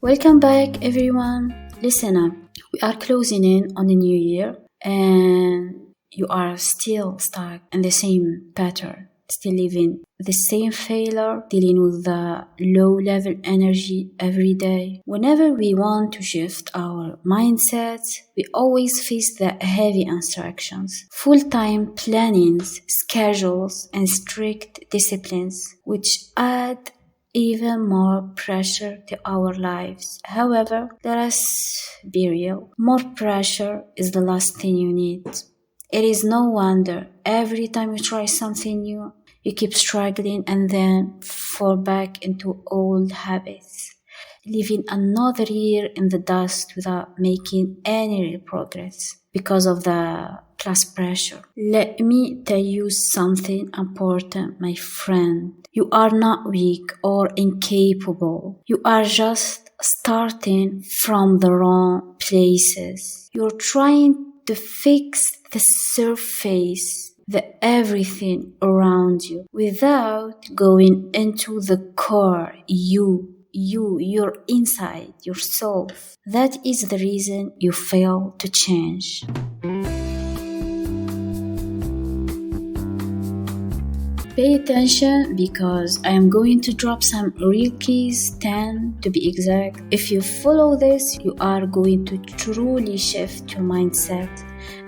Welcome back, everyone. Listen up. We are closing in on the new year, and you are still stuck in the same pattern, still living the same failure, dealing with the low level energy every day. Whenever we want to shift our mindsets, we always face the heavy instructions, full-time plannings, schedules, and strict disciplines, which add even more pressure to our lives. However, let us be real. More pressure is the last thing you need. It is no wonder every time you try something new, you keep struggling and then fall back into old habits, leaving another year in the dust without making any real progress because of the class pressure. Let me tell you something important, my friend. You are not weak or incapable. You are just starting from the wrong places. You're trying to fix the surface, the everything around you, without going into the core, your inside, yourself. That is the reason you fail to change. Pay attention because I am going to drop some real keys, 10 to be exact. If you follow this, you are going to truly shift your mindset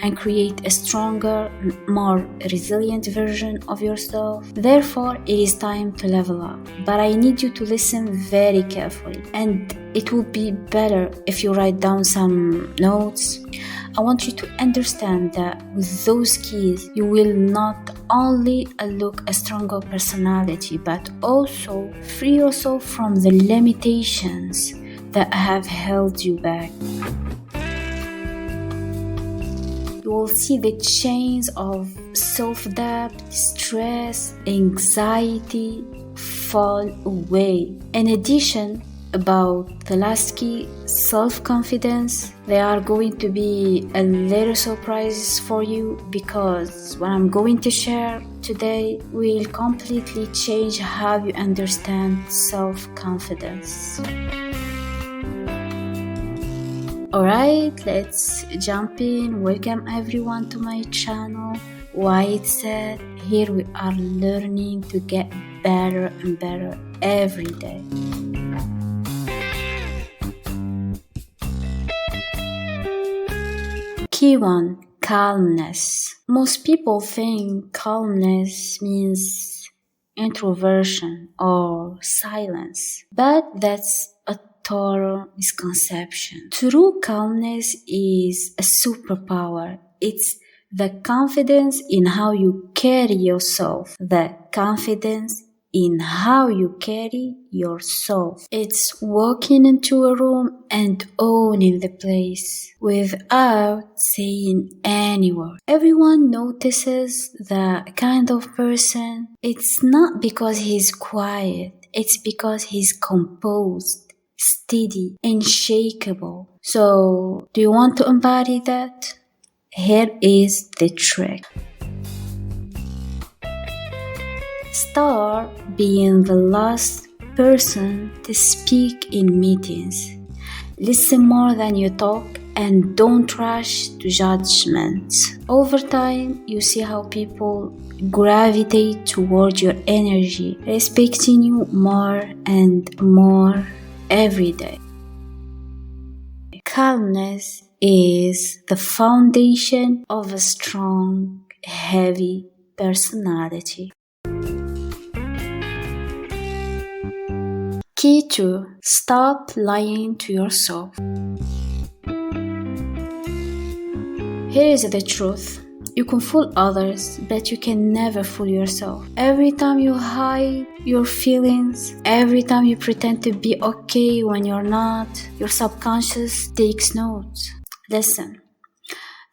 and create a stronger, more resilient version of yourself. Therefore, it is time to level up. But I need you to listen very carefully, and it would be better if you write down some notes. I want you to understand that with those keys, you will not only unlock a stronger personality, but also free yourself from the limitations that have held you back. You will see the chains of self-doubt, stress, anxiety fall away. In addition, about the last key, self-confidence, they are going to be a little surprises for you because what I'm going to share today will completely change how you understand self-confidence. Alright, let's jump in. Welcome everyone to my channel. White said, here we are learning to get better and better every day. Key 1. Calmness. Most people think calmness means introversion or silence, but that's a total misconception. True calmness is a superpower. It's the confidence in how you carry yourself, the confidence in how you carry yourself. It's walking into a room and owning the place without saying any word. Everyone notices the kind of person. It's not because he's quiet, it's because he's composed, steady, unshakable. So, do you want to embody that? Here is the trick. Start being the last person to speak in meetings. Listen more than you talk and don't rush to judgments. Over time, you see how people gravitate toward your energy, respecting you more and more every day. Calmness is the foundation of a strong, heavy personality. Key 2. Stop lying to yourself. Here is the truth. You can fool others, but you can never fool yourself. Every time you hide your feelings, every time you pretend to be okay when you're not, your subconscious takes notes. Listen,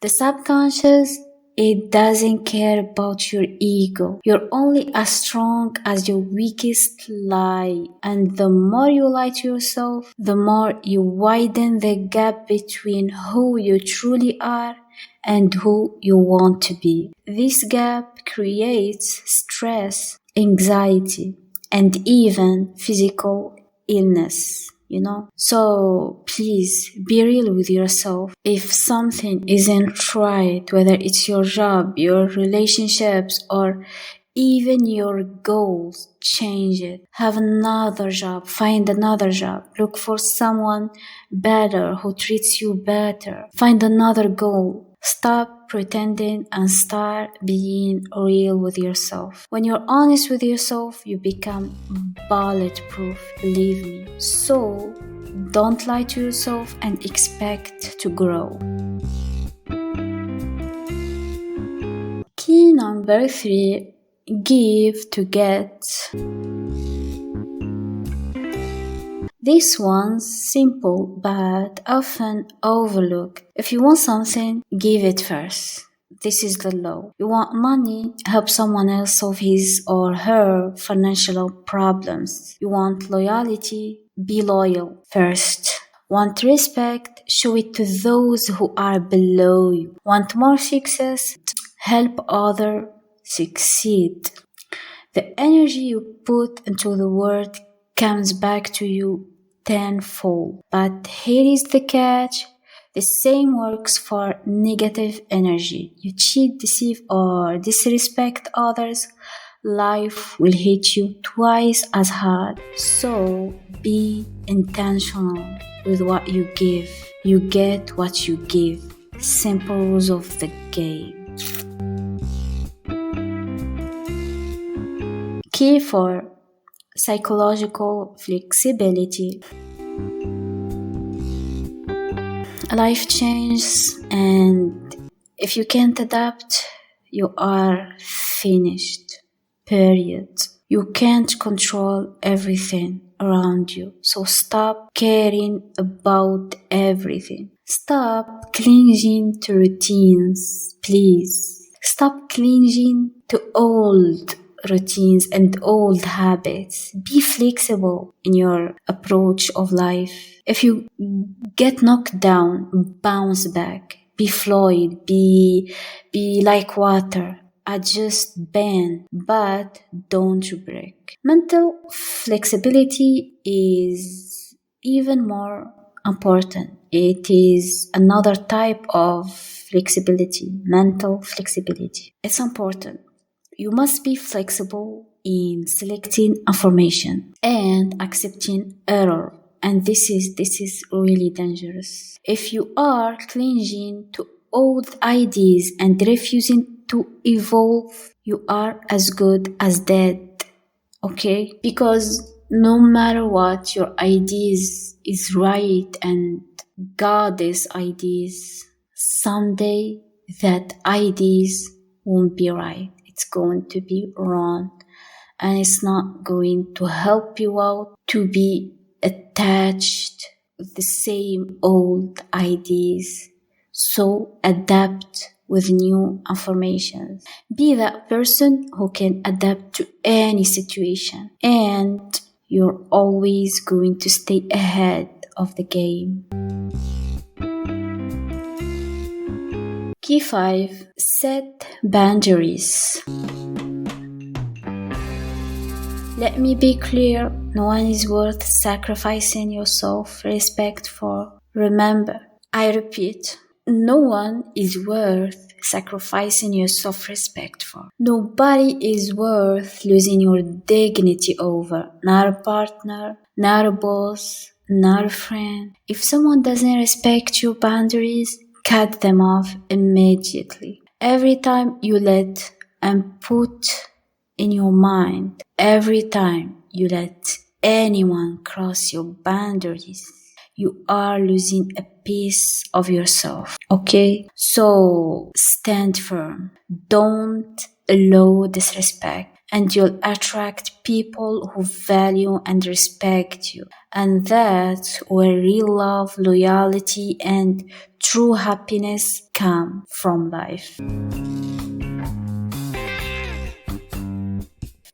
the subconscious, it doesn't care about your ego. You're only as strong as your weakest lie. And the more you lie to yourself, the more you widen the gap between who you truly are and who you want to be. This gap creates stress, anxiety, and even physical illness. So please be real with yourself. If something isn't right, whether it's your job, your relationships, or even your goals, change it. Have another job, find another job, look for someone better who treats you better. Find another goal. Stop pretending and start being real with yourself. When you're honest with yourself, you become bulletproof, believe me. So don't lie to yourself and expect to grow. Key number 3. Give to get. This one's simple but often overlooked. If you want something, give it first. This is the law. You want money, help someone else solve his or her financial problems. You want loyalty, be loyal first. Want respect, show it to those who are below you. Want more success, help others succeed. The energy you put into the world comes back to you tenfold. But here is the catch. The same works for negative energy. You cheat, deceive, or disrespect others, life will hit you twice as hard. So be intentional with what you give. You get what you give. Simple rules of the game. Key 4. Psychological flexibility. Life changes, and if you can't adapt, you are finished. Period. You can't control everything around you, so stop caring about everything. Stop clinging to routines, please. Stop clinging to old routines and old habits. Be flexible in your approach of life. If you get knocked down, bounce back. Be fluid. Be like water. Adjust, bend, but don't break. Mental flexibility is even more important. It is another type of flexibility, mental flexibility. It's important. You must be flexible in selecting information and accepting error. And this is really dangerous. If you are clinging to old ideas and refusing to evolve, you are as good as dead. Okay? Because no matter what, your ideas is right and God's ideas, someday that ideas won't be right. It's going to be wrong, and it's not going to help you out to be attached with the same old ideas. So adapt with new information. Be that person who can adapt to any situation, and you're always going to stay ahead of the game. Key 5. Set boundaries. Let me be clear, no one is worth sacrificing your self-respect for. Remember, I repeat, no one is worth sacrificing your self-respect for. Nobody is worth losing your dignity over. Not a partner, not a boss, not a friend. If someone doesn't respect your boundaries, cut them off immediately. Every time you let and put in your mind, every time you let anyone cross your boundaries, you are losing a piece of yourself. Okay? So stand firm. Don't allow disrespect, and you'll attract people who value and respect you. And that's where real love, loyalty, and true happiness come from life.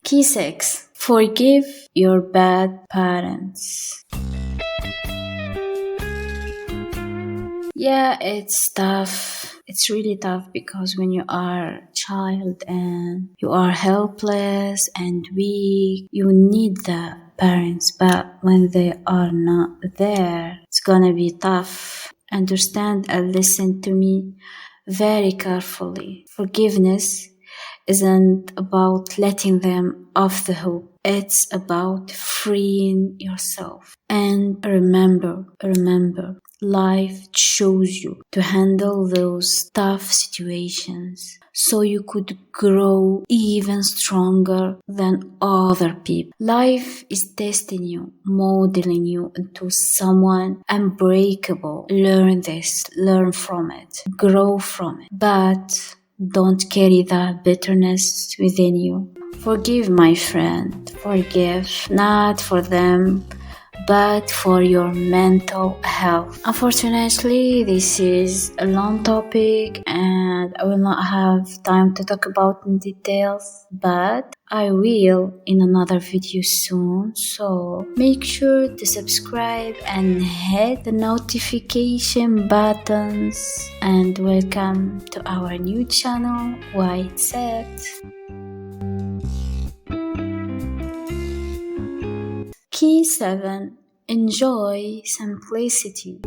Key 6. Forgive your bad parents. Yeah, it's tough. It's really tough because when you are a child and you are helpless and weak, you need the parents, but when they are not there, it's gonna be tough. Understand and listen to me very carefully. Forgiveness isn't about letting them off the hook. It's about freeing yourself. And remember, life chose you to handle those tough situations so you could grow even stronger than other people. Life is testing you, modeling you into someone unbreakable. Learn this, learn from it, grow from it. But don't carry that bitterness within you. Forgive, my friend. Forgive, not for them, but for your mental health. Unfortunately, this is a long topic and I will not have time to talk about in details, but I will in another video soon. So make sure to subscribe and hit the notification buttons, and welcome to our new channel, White Set. Key 7. Enjoy simplicity.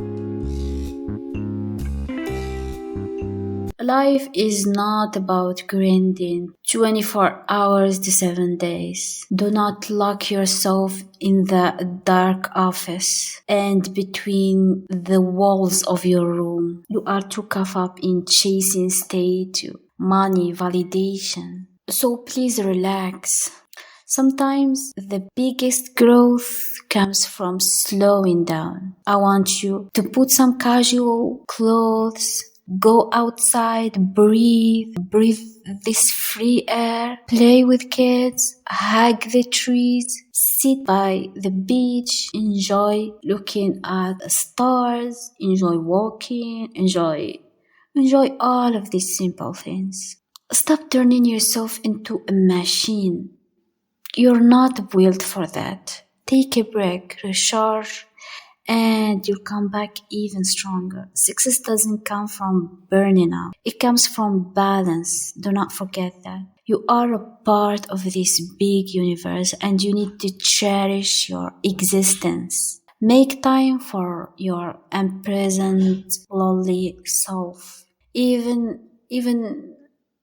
Life is not about grinding 24 hours to 7 days. Do not lock yourself in the dark office and between the walls of your room. You are too caught up in chasing status, money, validation. So please relax. Sometimes the biggest growth comes from slowing down. I want you to put some casual clothes, go outside, breathe this free air, play with kids, hug the trees, sit by the beach, enjoy looking at the stars, enjoy walking, enjoy all of these simple things. Stop turning yourself into a machine. You're not built for that. Take a break, recharge, and you'll come back even stronger. Success doesn't come from burning out. It comes from balance. Do not forget that. You are a part of this big universe and you need to cherish your existence. Make time for your unpresent, lonely self. Even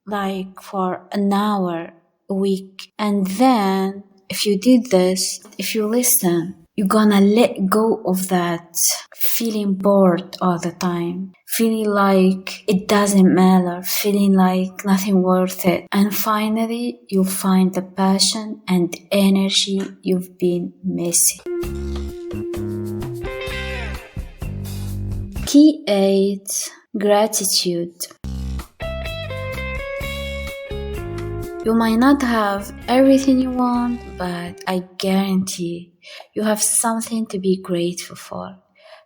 like for an hour a week. And then if you did this, if you listen, you're gonna let go of that feeling bored all the time, feeling like it doesn't matter, feeling like nothing worth it. And finally, you'll find the passion and energy you've been missing. Key 8. Gratitude. You might not have everything you want, but I guarantee you have something to be grateful for.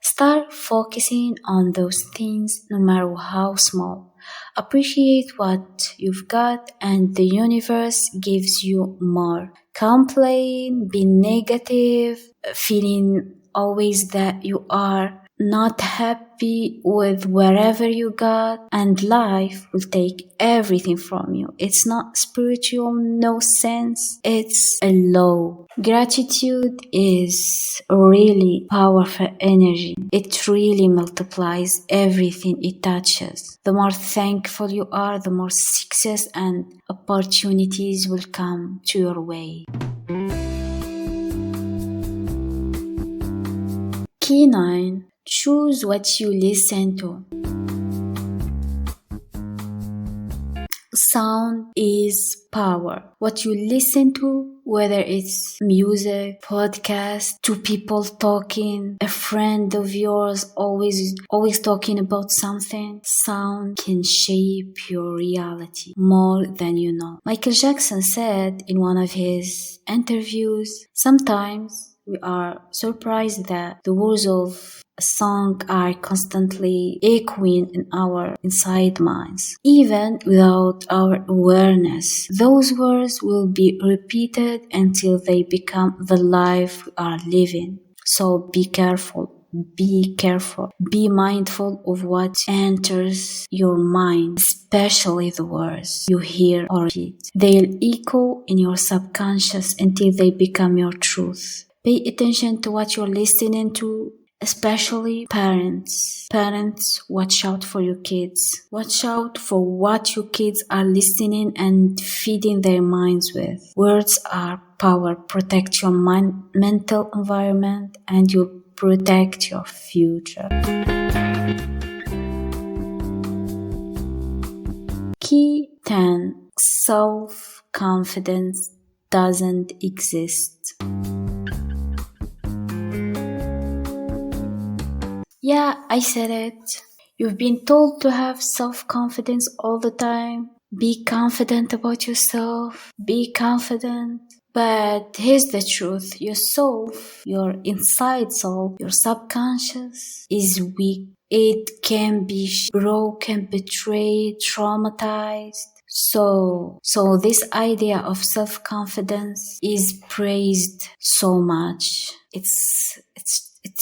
Start focusing on those things, no matter how small. Appreciate what you've got and the universe gives you more. Complain, be negative, feeling always that you are not happy with wherever you got, and life will take everything from you. It's not spiritual, no sense. It's a law. Gratitude is really powerful energy. It really multiplies everything it touches. The more thankful you are, the more success and opportunities will come to your way. Key 9. Choose what you listen to. Sound is power. What you listen to, whether it's music, podcast, two people talking, a friend of yours always talking about something, sound can shape your reality more than you know. Michael Jackson said in one of his interviews, sometimes we are surprised that the words of a song are constantly echoing in our inside minds. Even without our awareness, those words will be repeated until they become the life we are living. So be careful. be careful. Be mindful of what enters your mind, especially the words you hear or read. They'll echo in your subconscious until they become your truth. Pay attention to what you're listening to, especially parents. Parents, watch out for your kids. Watch out for what your kids are listening and feeding their minds with. Words are power. Protect your mental environment and you'll protect your future. Key 10. Self-confidence doesn't exist. Yeah, I said it. You've been told to have self-confidence all the time. Be confident about yourself. Be confident. But here's the truth. Your soul, your inside soul, your subconscious is weak. It can be broken, betrayed, traumatized. So this idea of self-confidence is praised so much. It's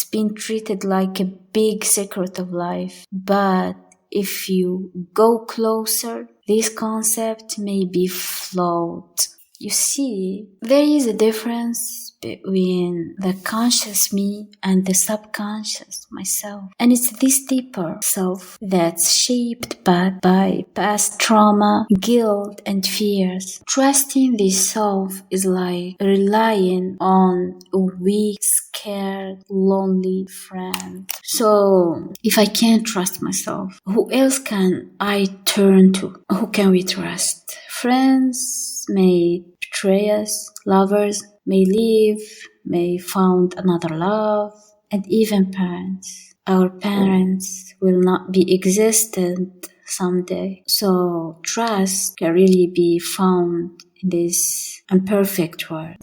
been treated like a big secret of life. But if you go closer, this concept may be flawed. You see, there is a difference between the conscious me and the subconscious myself. And it's this deeper self that's shaped by past trauma, guilt, and fears. Trusting this self is like relying on a weak, scared, lonely friend. So, if I can't trust myself, who else can I turn to? Who can we trust? Friends may betray us, lovers may leave, may found another love, and even parents. Our parents will not be existent someday. So trust can really be found in this imperfect world.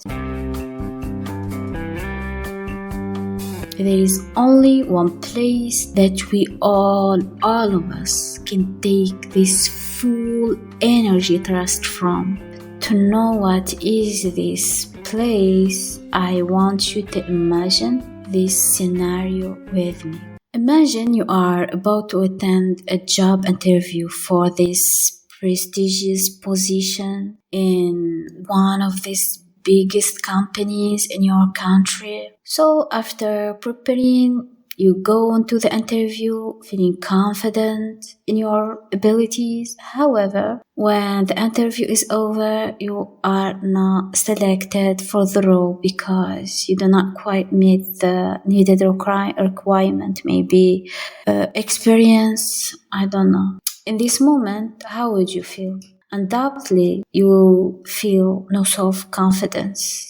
There is only one place that we all of us can take this full energy trust from. To know what is this place, I want you to imagine this scenario with me. Imagine you are about to attend a job interview for this prestigious position in one of these biggest companies in your country. So after preparing, you go into the interview feeling confident in your abilities. However, when the interview is over, you are not selected for the role because you do not quite meet the needed requirement, maybe experience, I don't know. In this moment, how would you feel? Undoubtedly, you will feel no self-confidence.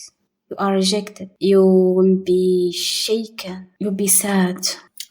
You are rejected. You will be shaken. You'll be sad.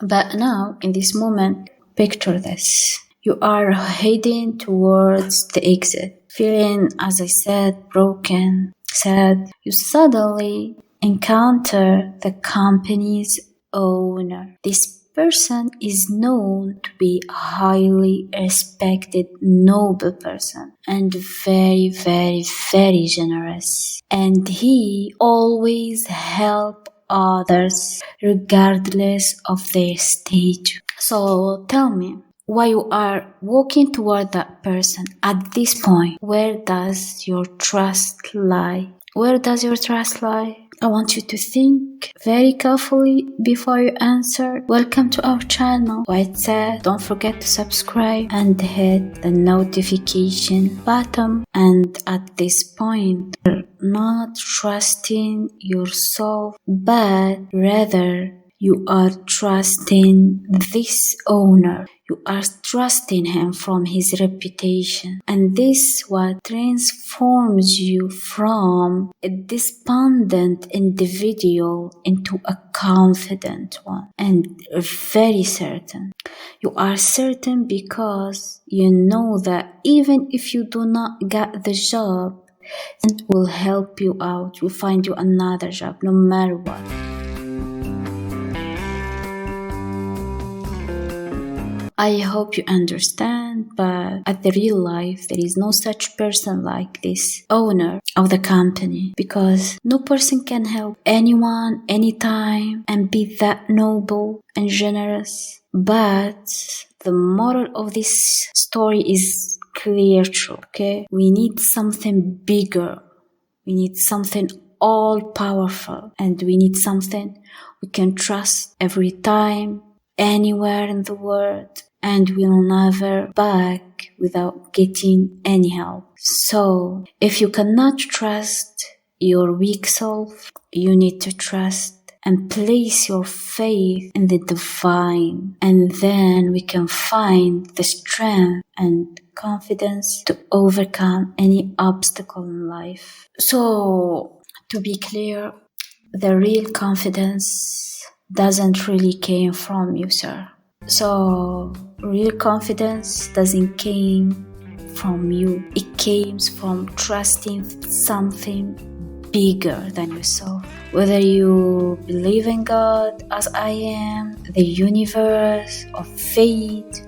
But now, in this moment, picture this. You are heading towards the exit. Feeling, as I said, broken, sad. You suddenly encounter the company's owner. This person is known to be a highly respected, noble person and very, very, very generous. And he always helps others regardless of their stage. So tell me, while you are walking toward that person at this point, where does your trust lie? Where does your trust lie? I want you to think very carefully before you answer. Welcome to our channel. White said, don't forget to subscribe and hit the notification button. And at this point, you're not trusting yourself, but rather you are trusting this owner. You are trusting him from his reputation. And this what transforms you from a despondent individual into a confident one. And very certain. You are certain because you know that even if you do not get the job, it will help you out. Will find you another job no matter what. I hope you understand, but at the real life, there is no such person like this owner of the company, because no person can help anyone, anytime, and be that noble and generous. But the moral of this story is clear true, okay? We need something bigger. We need something all powerful, and we need something we can trust every time, anywhere in the world, and we'll never back without getting any help. So, if you cannot trust your weak self, you need to trust and place your faith in the divine, and then we can find the strength and confidence to overcome any obstacle in life. So, to be clear, the real confidence doesn't really came from you, sir. So, real confidence doesn't came from you. It came from trusting something bigger than yourself. Whether you believe in God as I am, the universe, or fate,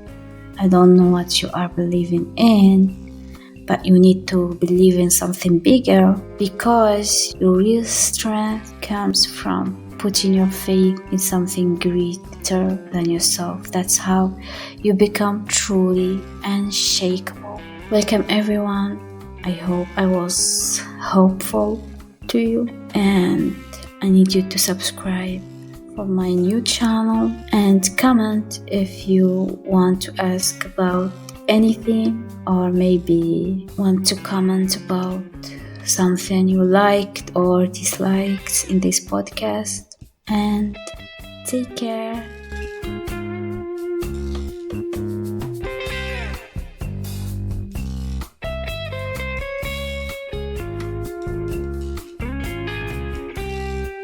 I don't know what you are believing in, but you need to believe in something bigger, because your real strength comes from putting your faith in something greater than yourself. That's how you become truly unshakable. Welcome everyone. I hope I was hopeful to you, and I need you to subscribe for my new channel and comment if you want to ask about anything, or maybe want to comment about something you liked or disliked in this podcast. And take care.